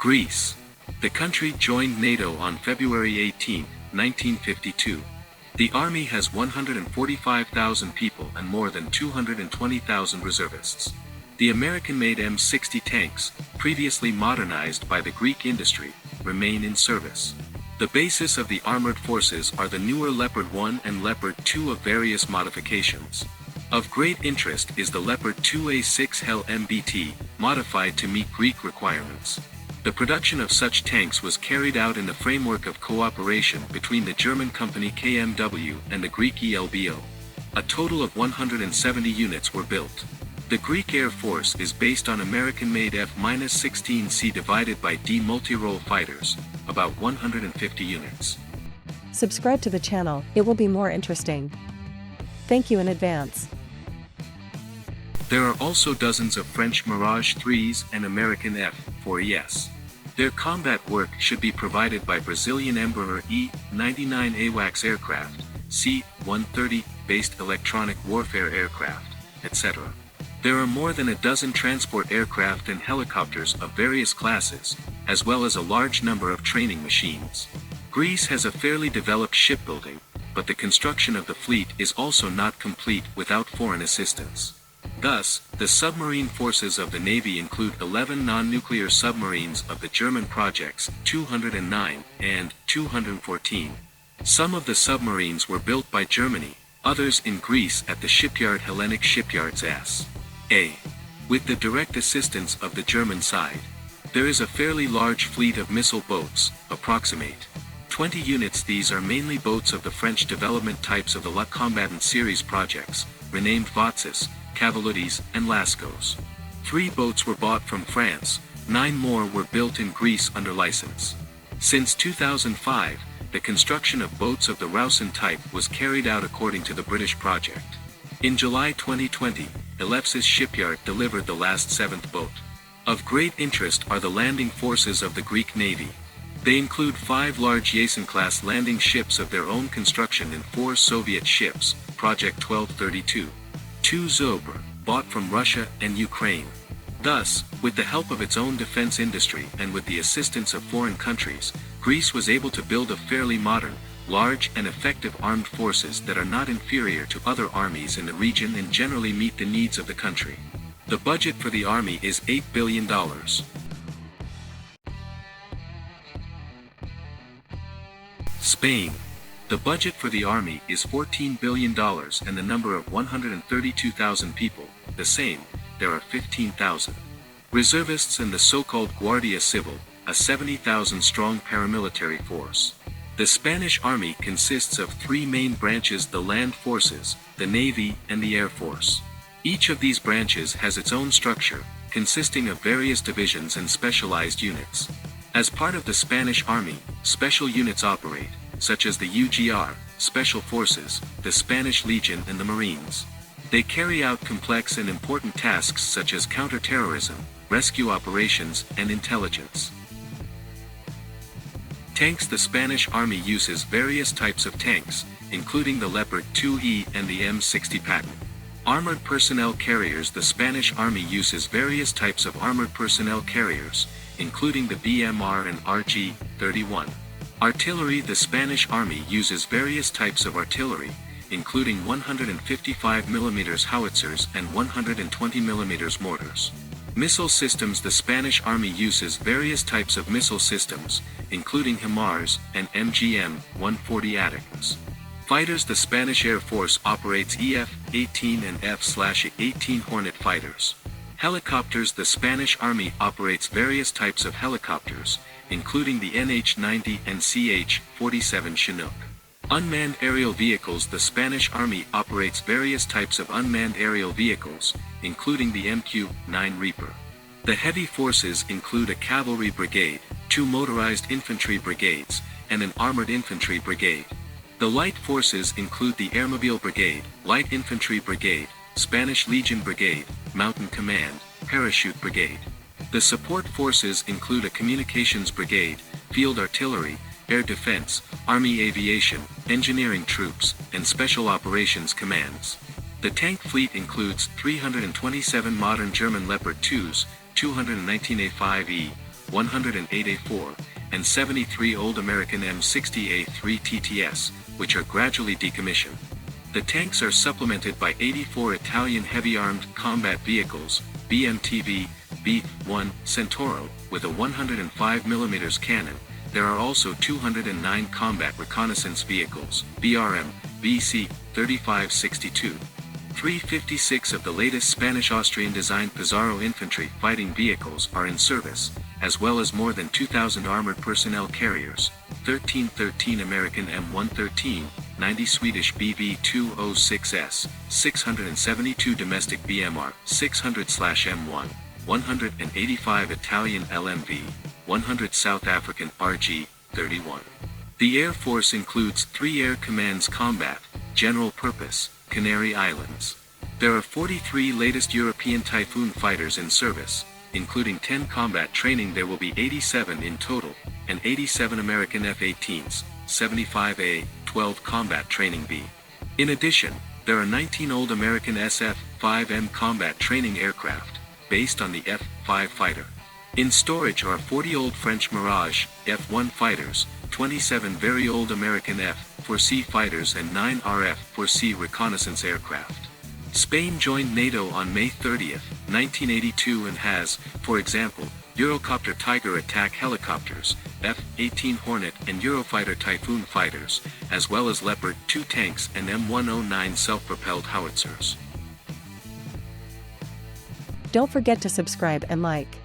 Greece. The country joined NATO on February 18, 1952. The army has 145,000 people and more than 220,000 reservists. The American-made M60 tanks, previously modernized by the Greek industry, remain in service. The basis of the armored forces are the newer Leopard 1 and Leopard 2 of various modifications. Of great interest is the Leopard 2A6 Hell MBT, modified to meet Greek requirements. The production of such tanks was carried out in the framework of cooperation between the German company KMW and the Greek ELBO. A total of 170 units were built. The Greek Air Force is based on American-made F-16C divided by D multi-role fighters, about 150 units. Subscribe to the channel, it will be more interesting. Thank you in advance. There are also dozens of French Mirage 3s and American F-4ES. Their combat work should be provided by Brazilian Embraer E-99 AWACS aircraft, C-130 based electronic warfare aircraft, etc. There are more than a dozen transport aircraft and helicopters of various classes, as well as a large number of training machines. Greece has a fairly developed shipbuilding, but the construction of the fleet is also not complete without foreign assistance. Thus, the submarine forces of the Navy include 11 non-nuclear submarines of the German projects 209 and 214. Some of the submarines were built by Germany, others in Greece at the shipyard Hellenic Shipyards S.A. With the direct assistance of the German side. There is a fairly large fleet of missile boats, approximate 20 units. These are mainly boats of the French development types of the La Combatant series projects, renamed Vatsis, Cavalotes, and Lascaux. 3 boats were bought from France, 9 more were built in Greece under license. Since 2005, the construction of boats of the Rausen type was carried out according to the British project. In July 2020, Elefsis shipyard delivered the last 7th boat. Of great interest are the landing forces of the Greek Navy. They include 5 large Yasen-class landing ships of their own construction and 4 Soviet ships, Project 1232. 2 Zobr, bought from Russia and Ukraine. Thus, with the help of its own defense industry and with the assistance of foreign countries, Greece was able to build a fairly modern, large and effective armed forces that are not inferior to other armies in the region and generally meet the needs of the country. The budget for the army is $8 billion. Spain. The budget for the army is $14 billion and the number of 132,000 people, the same, there are 15,000. Reservists and the so-called Guardia Civil, a 70,000-strong paramilitary force. The Spanish army consists of 3 main branches: the land forces, the navy, and the air force. Each of these branches has its own structure, consisting of various divisions and specialized units. As part of the Spanish army, special units operate, such as the UGR, Special Forces, the Spanish Legion and the Marines. They carry out complex and important tasks such as counter-terrorism, rescue operations, and intelligence. Tanks. The Spanish army uses various types of tanks, including the Leopard 2E and the M60 pattern. Armored personnel carriers. The Spanish army uses various types of armored personnel carriers, including the BMR and RG-31. Artillery. The Spanish army uses various types of artillery, including 155mm howitzers and 120mm mortars. Missile systems. The Spanish army uses various types of missile systems, including HIMARS and MGM-140 Atacms. Fighters. The Spanish Air Force operates EF-18 and F/A-18 Hornet fighters. Helicopters. The Spanish army operates various types of helicopters, including the NH-90 and CH-47 Chinook. Unmanned aerial vehicles. The Spanish army operates various types of unmanned aerial vehicles, including the MQ-9 Reaper. The heavy forces include a cavalry brigade, 2 motorized infantry brigades, and an armored infantry brigade. The light forces include the Airmobile Brigade, Light Infantry Brigade, Spanish Legion Brigade, Mountain Command, Parachute Brigade. The support forces include a communications brigade, field artillery, air defense, army aviation, engineering troops, and special operations commands. The tank fleet includes 327 modern German Leopard 2s, 219 A5E, 108A4, and 73 old American M60A3 TTS, which are gradually decommissioned. The tanks are supplemented by 84 Italian heavy-armed combat vehicles, BMTV, B-1, Centauro, with a 105mm cannon. There are also 209 combat reconnaissance vehicles, BRM, BC, 3562. 356 of the latest Spanish-Austrian-designed Pizarro infantry fighting vehicles are in service, as well as more than 2,000 armored personnel carriers, 1313 American M113, 90 Swedish BV206S, 672 domestic BMR 600/M1, 185 Italian LMV, 100 South African RG-31. The Air Force includes 3 Air Command's combat, general purpose, Canary Islands. There are 43 latest European Typhoon fighters in service, including 10 combat training. There will be 87 in total, and 87 American F-18s, 75A, 12 combat training B. In addition, there are 19 old American SF-5M combat training aircraft, based on the F-5 fighter. In storage are 40 old French Mirage F-1 fighters, 27 very old American F-4C fighters and 9 RF-4C reconnaissance aircraft. Spain joined NATO on May 30, 1982 and has, for example, Eurocopter Tiger attack helicopters, F-18 Hornet and Eurofighter Typhoon fighters, as well as Leopard 2 tanks and M109 self-propelled howitzers. Don't forget to subscribe and like.